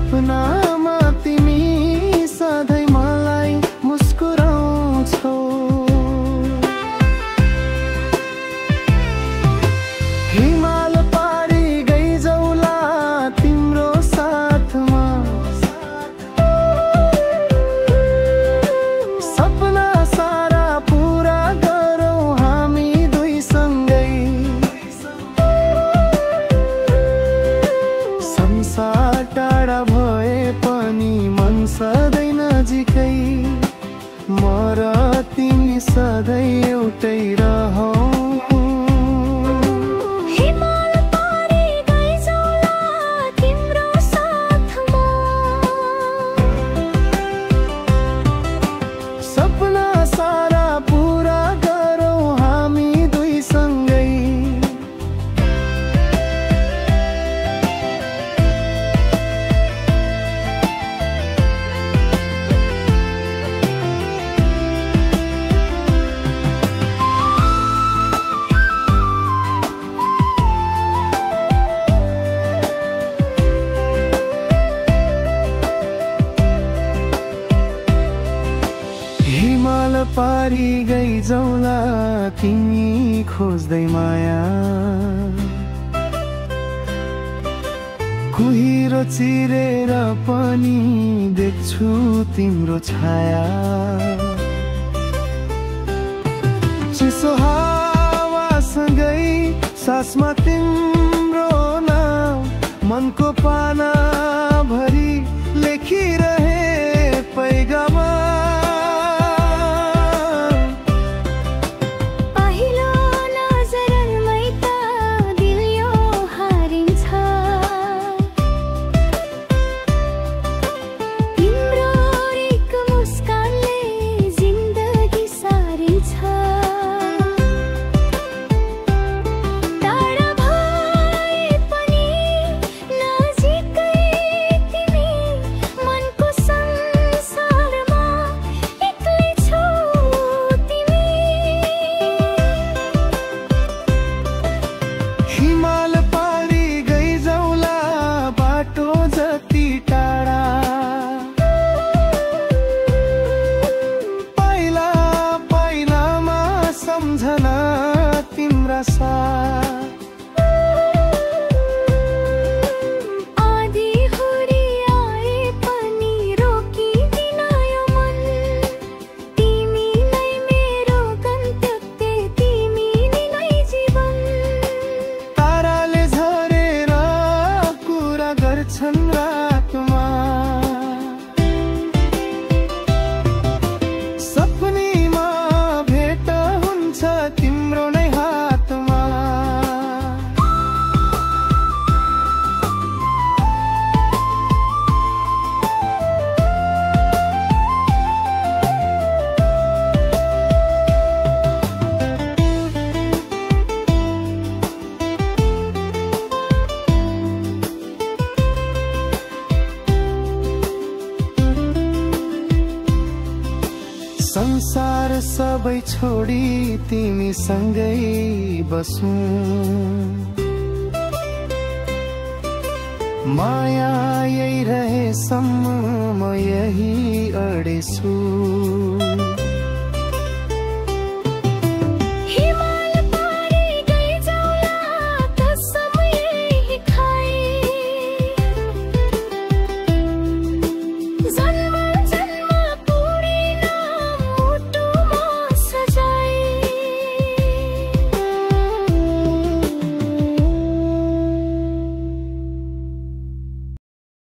सपनामा तिमी सधैँ मलाई मुस्कुराउँछौ। हिमाल पारी गइजौला तिम्रो साथमा, सपना सारा पूरा गरौँ हामी दुई सँगै। संसार टाढा भए पनि मन सधैँ नजिकै, म र तिमी सधैँ एउटै रहौँ। सपना सारा पूरा गरौँ हामी दुई सँगै। हिमाल पारी गइजौला तिमी खोज्दै माया, कुहिरो चिरेर पनि देख्छु तिम्रो छाया। चिसो हावासँगै सासमा तिम्रो नाम, मनको पाना भरि लेखिरहे पैगामा। हिमाल पारी गइजौला बाटो जति टाढा, पाइला पाइलामा सम्झना तिम्रा साथ। आधी हुरी आए पनि रोकिदिन यो मन, तिमी नै मेरो गन्तव्य, तिमी नै जीवन। ताराले झरेर कुरा गर्छन् रातमा, सपनीमा भेट हुन्छ तिम्रो नै हातमा। संसार सबै छोडी तिमी सँगै बसौँ, माया यही रहेसम्म म यही अडेछु।